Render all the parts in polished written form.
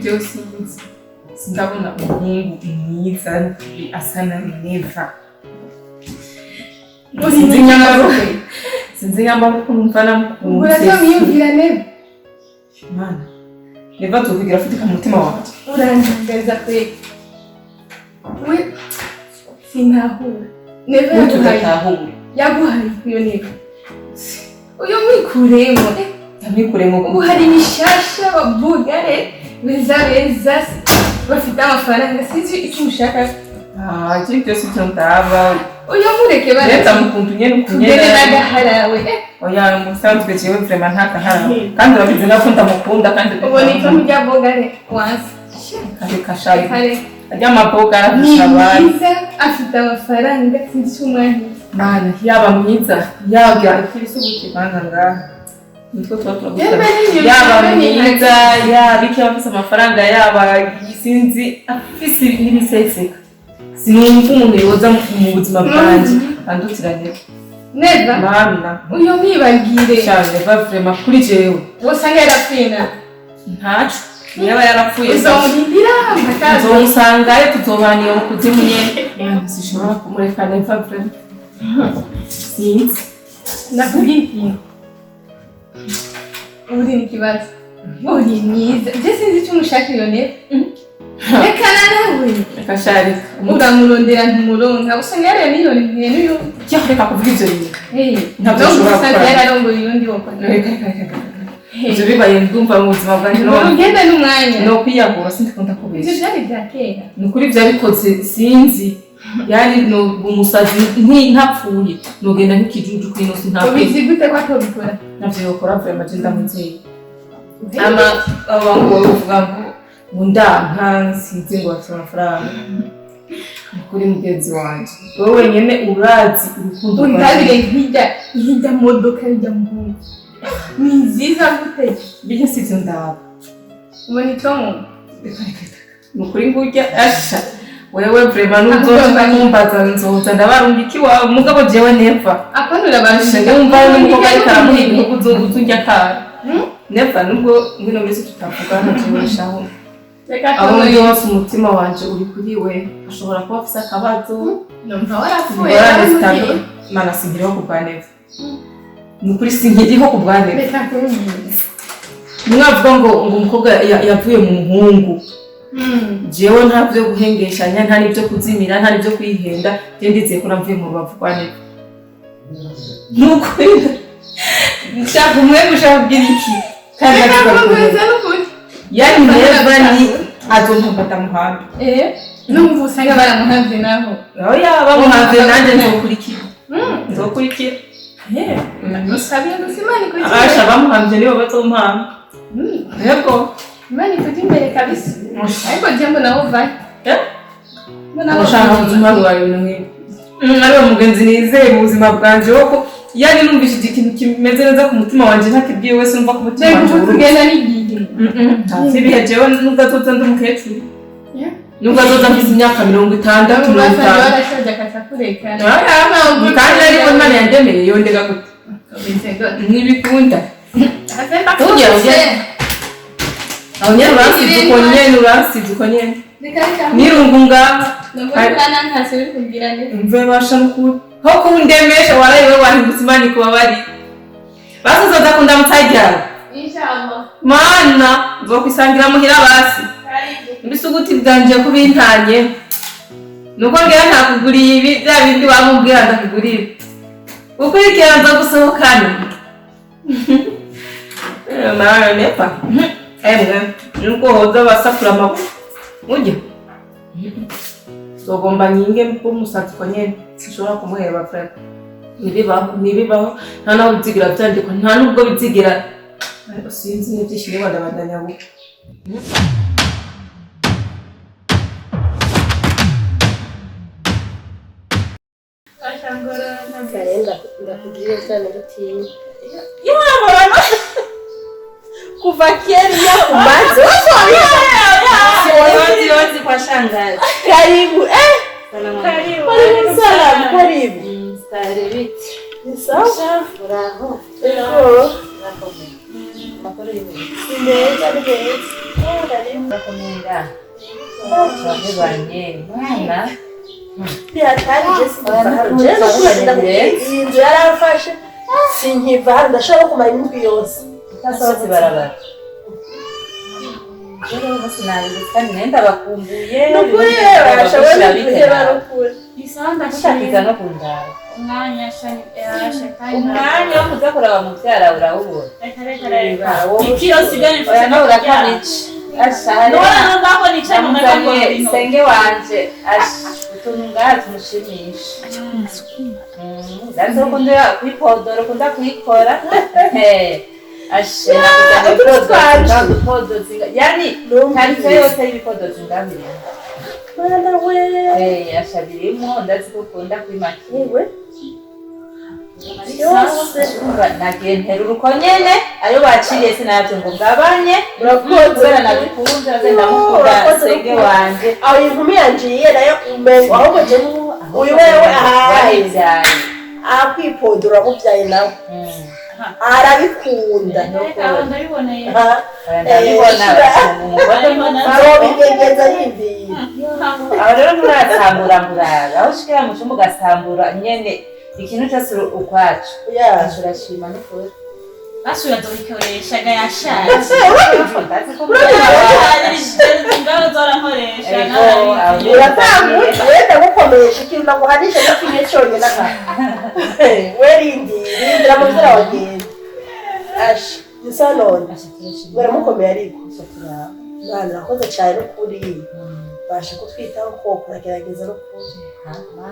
byo sinzi. Sindabona umuhungu mwiza asa na Neva. Sinzi nyamara ko numva namukunze. Uramwiyumvira Neva? Mana. Neva tuvugira afite ku mutima wanjye. Urantangaza pe. We sinahura. Neva yaguhaye iyo Neva. Uyo mwikuremo. Yamikuremo. Ubu hari bishasha babugare beza bafite amafaranga sinzi icyo ushaka. Ikindi cyose cyo ndaba. Uyo mureke bara. Leta mukuntu nyene ukunyene. Tugere nagaharawe. Oya musanzwe jewe vraiment ntakaharawe. Kandi urabizi nako ndamukunda kandi ubona icyo mujya bogare once. Kare kashari. Ajya mabogara kushabana. Mwiza afite amafaranga sinzi icyo umwana. Mana yaba mwiza yabya ifisubuke bana ngaha. Nitwo twavuga. Yaba mwiza yabiki afite amafaranga yaba sinzi afise n'ibiseseka. Sinumva umuntu yoza mu buzima bwanjye andutiranye. Neva Mana uyo mwibagire cyane Neva vraiment kuri jewe wosanga yarapfina ntacu yaba yarapfuye uzomurindira makazo uzomusangayo tuzobanira mu kuzimu nyene sishobora kumureka Neva vraiment sinzi nakubwiye uri nikibazo uri mwiza je sinzi icyo umushaka iyo Neva reka nawe kashari uramurondera ntumuronka usanga yari miliyoni nk'eyo reka kuvuga ivyo bintu ntabwo ushobora yararongoye yundi woko ivyo bibaye ndumva mu buzima bwanjye ugende n'umwanya no kwiyagura sindikunda kubesha ivyo byari bya kera ni ukuri vyabikoze sinzi yani no umusazi ntapfuye nogenda nk'ikijuju kwino sintapfuye ubizi gute ko atobikora navyo yokora vraiment je ndamuzeye ama abantu bavuga ngo ndanka sinzi ngo afite amafaranga kuri mugenzi wanje wowe nyene urazi urukundo undabire nkijya modoka ijya muhungu ni nziza gute bijya sivyo ndaba ubona itomo nukuri ngurya asha wewe vraiment nuzoza kumbaza nzoza ndabarungiki wa mugabo jewe Neva akanura bashaka ndumva n'umukobwa ari karamuha ibihugu uzujya kara Neva nubwo ngino bise tutavuga nacyo shaho abo ndi wose umutima wanje uri kuri we ashobora kuba afise akabazo numva warapfuye mana singiriho kubwa Neva nukuri singiriho kubwa Neva reka kumbwira mwavuga ngo umukobwa yavuye mu muhungu jewe nta byo guhengeshanya nta nibyo kuzimira nta nibyo kwihenda je ndizeye ko navuye mu rubavu kwa Neva nukuri nshaka umwe gushaka kugira iki kandi akakomeza n'ukuri yani Neva ni azontambata muhambi numva usanga baramuhanze naho oya bamuhanze nanjye nzokurikira usabiye gusimani kuri abasha bamuhanze nibo bazompamba yego imani kujya imbere kabisa ariko je mbona uvaye mbona ushaka kuzuma rwayo n'umwe ari umugenzi nizeye mu buzima bwanje woko yani numvise ikintu kimeze neza ku mutima wanje ntakibwiye wese numva ku mutima wanje kugenda n'igihe sibihe jewe nubwo azoza ndi umukecuru nubwo azoza mfise imyaka 60 barashaje akasakureka kandi ariko Imana yandemeye yondega gute nibikunda aho nyene urasize uko nyene nirungu ngaha mve basha n'ukuri ho kundemesha warayiwe wahindutse Imana ikubabari basoza kundamutsagira inshallah mana nzokwisangira muhira basi ibisuguti bwanje kubintanye nuko ngira ntakuguriye ibi bya bindi wamubwira ndakugurira ukurikira nza gusohokana mara Neva nuko hoza basakura amaguru ujye zogomba nyinge mumusatsi ko nyene sishobora kumuheba frere nibibaho nta naho bizigira byandikwa nta nubwo bizigira sinzi n'ibyishimo badabandanya buko ashangora Karenda ndakugira cyane rutiye. Yabana Kuva kera ya kubanza. Siwezi kwa shangazi. Karibu Salamu. Karibu salamu karibu. Stare biti. Ni sawa? Bravo. Ego. makuru y'ibintu Ni meza ni meza. ndakomenda bavanye mwana Bihatari Jesse Mvaro. Jesse kugenda iyi nzu yarafashe. Sinkiva hano ndashobora kumara indwi yose. utasohotse barabara rero bose nabibutsa nenda bakumbuye Nukuri barashobora kuheba rukuri. Isanda utakiza no kundara umwanya shani umwanya wo kuza kuraba muvyara urawubona ikiro sigani oya no urakabici ashari nora ngako nicaye mu magambo senge wanje utuntu ngaha tumushimisha ndazo kunda kwipodora kunda kwikora ashira kujya gupodozi yani karice yose y'ibipodozi ngabiri Mwana we. ashabirimo ndazi ko kunda kwimakiwe Yose. nagiye nterura uko nyene ayo baciriye sinavyo ngo ngabanye Urakoze. nabikunze agenda mukunda senge wanje Aho inkumi yanjiye nayo umengo ahubwo je uyu wewe wahivyaye akwipodora muvyaye nawe. Arabikunda. ndabiboneye ndabibona Azobigegeza yimbiye. aho rero muratambura murara aho ushikira mu cumba ugasambura nyene ikintu cyose ukwacu Yeah. urashima n'ukuri basubira dubikoresha yashaje ndazi ko ngaho zorankoresha Uratangutse wenda gukomesha ikintu naguhanisha n'ikimwe cyonyine aha. Werindira muzira wagenda. Ash, gisa none. Baramukomeye ariko. Mwana nakoze cyane no kuri. Basha kutwitaho ko kuragerageza no kuri.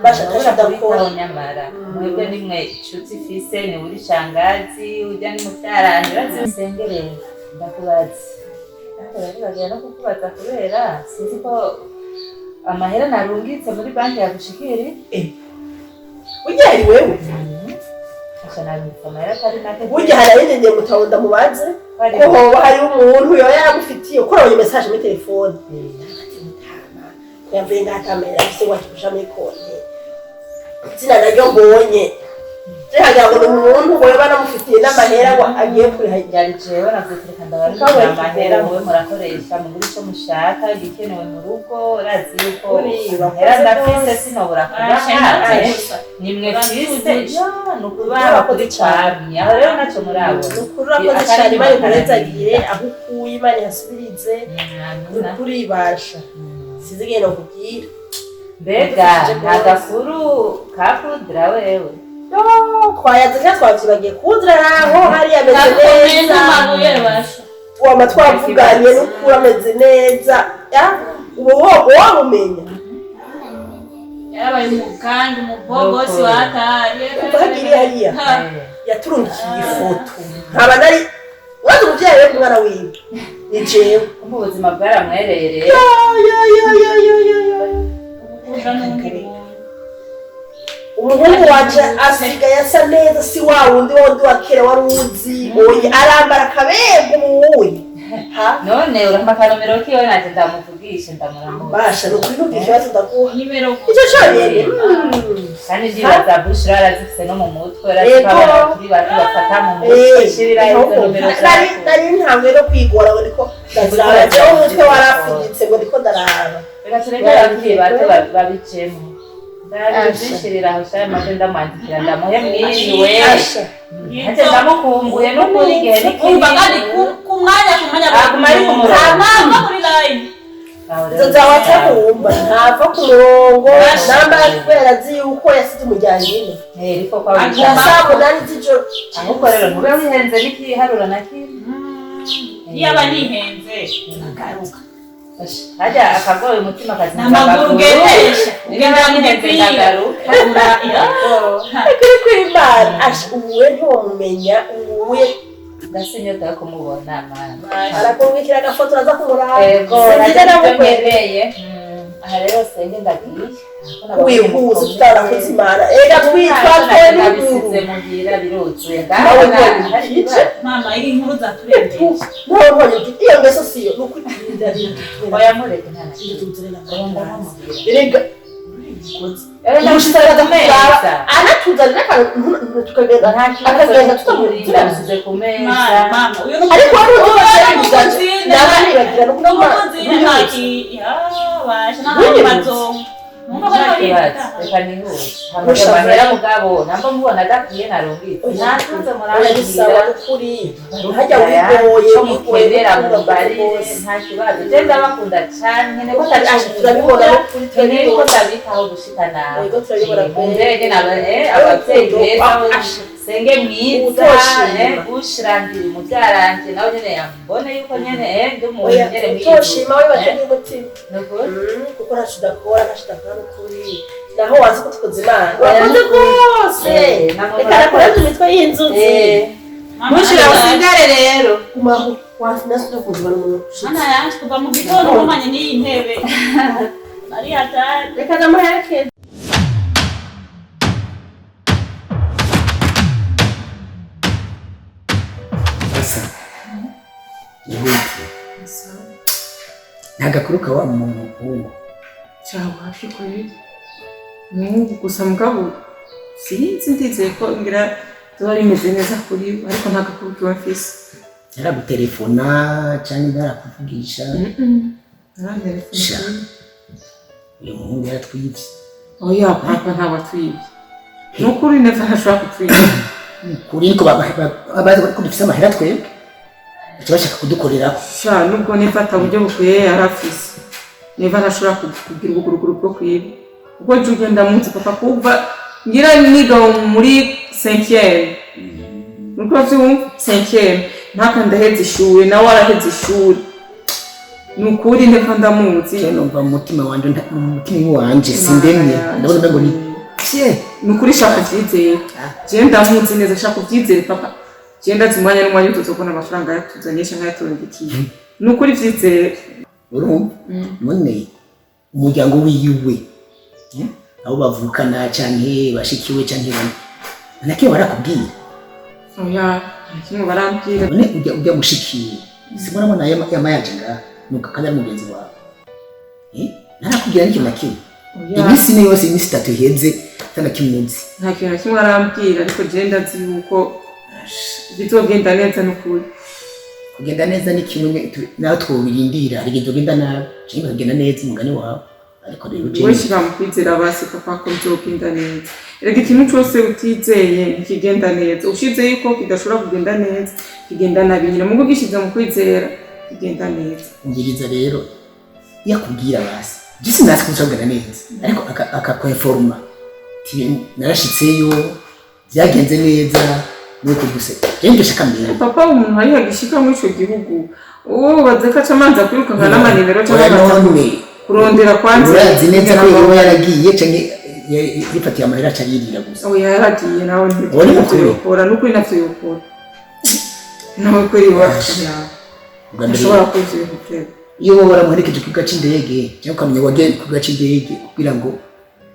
Basha kashadakora nyamara mwebwe nimwe nshuti fise ni uri shangazi ujya ni mutaranje bazisengerera ndakubaza ndagira no kukubaza kubera sinzi ko amahera narungitse muri banki yagushikiri ujyari wewe. asha nabitsa amahera atari make Burya harayinenge mutabonda mubaze ko hoba hari umuntu yoya yagufitiye ukora iyo message muri telefone. Yavuye ngatamera bise wakikusha muri konti. Zina naryo mbonye. Jehaga ngo umuntu we banamufitiye n'amahera ngo agiye kuri yari jewe navuga ndabaruka amahera muwe murakoresha mu buri cyo mushaka gikenewe mu rugo urazi yuko amahera ndafise sinobura kubaha nimwe fise nukubaba kuri cyami aho rero naco murabona ukuri akoze cyane bari kurezagire aho ukuye Imana yasubirize ukuri basha sizigenda kubwira mbega nagakuru kapudra wewe twayaziga twavyibagiye kudra naho hari ameze neza wama twavuganye n'ukuri ameze neza ubu wowe wamumenya yarabaye umuganga umubogosi watari kuvagira hariya yaturungikiye ifoto nkaba nari wazi umuvyeyi we kumwana wiwe ni jewe mu buzima bwaramwereye rero umuhungu wanje asigaye asa neza si wa wundi wundi wa kera wari uzi oya arambara akabego muwuye none uramba akanomero kiwe naje ndamuvugisha ndamuramuha basha nukuri nubwikibazo ndaguha nimero icyo cyonyene kandi ndibaza bushira arazifise no mu mutwe arazikabara kuri bati bafata mu mutwe shirira izo nomero nari ntangwe no kwigora ngo niko ndaziraba jewe umutwe warafuditse ngo niko ndaraba reka tureke abakiri bato babicemo ndabishirira aho shaya maze ndamwandikira ndamuhe mwiriwe ate ndamukumbuye n'ukuri igihe umva kandi ku mwanya agumari ku murongo kuri line nzoza watakumva ntava ku murongo namba kubera azi yuko yasize umuryango ine ariko kwa saa munani z'ijoro ahubwo rero ntube wihenze n'ikiharuro na kimwe yaba nihenze agaruka hajya akagoye umutima kazinga amaguru ugendesha ugenda nihenze ndagaruka kuri kw'Imana uwe ntiwamumenya uwe ndasinyota yo kumubona mana arakumvikira agafoto araza kumuraba sinzi namukwereye aha rero senge ndagiye wihuse tutarakoze Imana ega twitwa twabisize mugira biruzuye ngaho mama iri nkuru zaturembesha none iyo ngeso siyo nuko oya mureke ntana erega dukoze Umushikiranganji kumeza anatuzanira tukagenda akagenda tutamurinda bisuze ku meza ariko wari nabanibagira no reka nihuse amahera mugabo namba mubona adakwiye narumvise ntatunze murabisaba ukuri hajya wigoye mukwendera mu barire nta kibazo je ndabakunda cyane nko turabibona no kuri twebwe ko ndabitaho gushika nawe yego turabibona mbere abavyeyi beza senge mwiza ushirandira umubyaranje nawe nyene yambone yuko nyene ndi mu nyene mwiza toshima we batanye umutima kuko ntashidakora kuri naho wazi ko tukoze imana wakoze rwose reka nakora imitwe y'inzuzi mushira usigare rero kumaho wasinasi no kuzibana umuntu ana yanje kuva mu gitondo umanye n'iyi ntebe ari atari reka namuherekeze ntagakuru wa muntu uwo cyangwa hafi kuri n'ubu gusa mugabo sinzi ndizeye ko ngira tuba rimeze neza kuri ariko ntagakuru kiba mfise yaragutelefona cyangwa ntarakuvugisha ntarantelefona uyu muhungu yaratwibye oya papa ntabwo atwibye ni ukuri neza ntashobora kutwibye kuri niko bazi ko dufise amahera twebwe icyo bashaka kudukorera sha nubwo niba ataburyo bukwiye yarafise niba ntashobora kugira ubuguruguru bwo kwiba ubwo nje ugenda munsi papa kuva ngira niga muri 5e nuko vyumva 5e mpaka ndaheze ishuri nawe araheze ishuri nukuri niba ndamuzi cyane numva mu mutima wanje sindemye ndabona ngo ni nukuri shaka vyizeye je ndamuzi neza shaka vyizeye papa genda zimwanya n'umwanya utuzobona amafaranga yatuzanyesha nk'ayaturungikiye nukuri vyizeye urumva none umuryango wiwe abo bavukana canke bashikiwe canke bane nake barakubwira oya kimwe barambwira none ujya mushikiwe sibona mwana yamayaje nga nuka kandi mugenzi wawe narakubwira n'icyo nakimwe iminsi ni yose iminsi 3 iheze kandi kimunzi nta kintu kimwe arambwira ariko je ndazi yuko bizogenda neza n'ukuri kugenda neza ni kimwe nawe twobirindira rigendo genda nabi cyangwa kugenda neza umugani wawe ariko rero je wishira mu kwizera basi papa ko bizogenda neza rega ikintu cyose utizeye ntikigenda neza ushize yuko kidashobora kugenda neza kigenda nabi nyine mugo gishize mu kwizera kigenda neza umviriza rero yakubwira basi gisi nasi kugenda neza ariko akakweforma narashitseyo byagenze neza nuko guse gende shakamira papa umuntu ari hagishika mu ico gihugu uwo bazeka camanza kwiruka nka n'amanimero cyangwa kurondera kwanze urazi neza ko iyo yaragiye canke yifatiye amahera cyarira gusa oya yaragiye nawe ntibikora nuko inavyo yokora nawe kuri wacha ushobora kuzi ibintu iyo baramuherekeje ku gace indege cyangwa ukamenya wagiye ku gace indege kugira ngo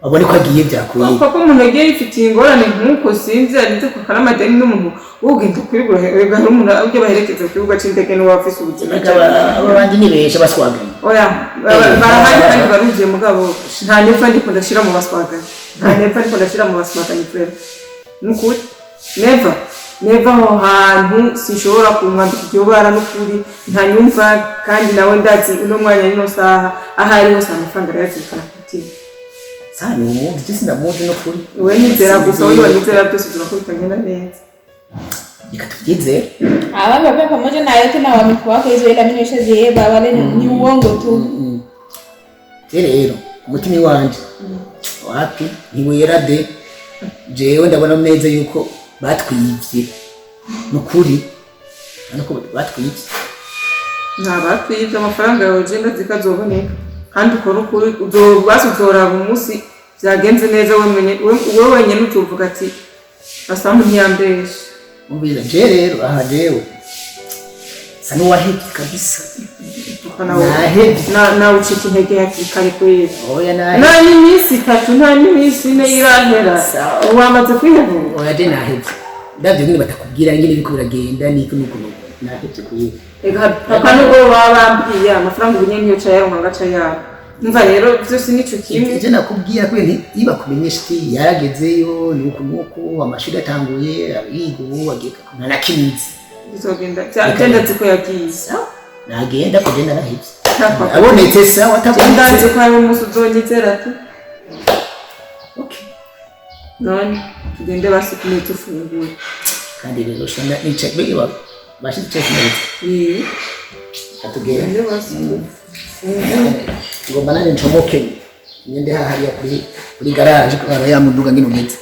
abone ko agiye byakuye papa umuntu agiye yifitiye ingorane nk'uko sinzi arize ku karamadeni n'umuntu ugenda kwigura rega n'umuntu ujye baherekeza ku gace indege n'uwo afise ubuzima abo bandi ni benshi baswaganye oya barahari kandi barugiye mugabo nta nepfa ndiko ndashira mu baswaganye nta nepfa ndiko ndashira mu baswaganye frere n'ukuri neva aho hantu sinshobora kumwambika igiobara n'ukuri ntanyumva kandi nawe ndazi uno mwanya n'ino saha ahari hose amafaranga arayazirikana ku mutima sana umuntu gisi ndamuzi no kuri wewe nizera gusa wewe nizera byose tunakubitanyana neza nikatukize abanga pia pamoja na yote na wamekuwa wako hizo ila mimi nishazieba wale ni uongo tu rero umutima wanje wapi niwera de jewe ndabona neza yuko batwivye nukuri anako batwivye batwivye amafaranga yawe je ndazikazoboneka kandi ukora ukuri uzobasuzora umunsi byagenze neza wewe wenyine utuvuga ati asamu ntiyambeshe umbiza je rero aha jewe sanu wahiti kabisa na ucika intege hakikare kwera oya nta n'iminsi 3 nta n'iminsi 4 irahera wamaze kwihebura oya je nahebye ndavyo nyine batakubwira nyine biko biragenda niko nuko nahebye kwera papa nubwo baba bambwiye amafaranga ubunye niyo cayaronka ngaca yabo Numva rero byose nico kimwe. Ije nakubwira ko niba kumenyesha iti yaragezeyo nuko amashuri atanguye abiga ubu ageka kuna nakimizi. Bizogenda cyagenda ziko yagiye. Nagenda kugenda nahivye. Abonetse sawa ndazi ko ari umunsi uzonyizera ati. Okay. None tugende basikumye tufungura. Kandi rero shanda nice biba bashitse neza. Atugenda basikumye. Ngomba nane ncomoke. Nyende hahariya kuri garage kwa ya muduga ngino ngeze.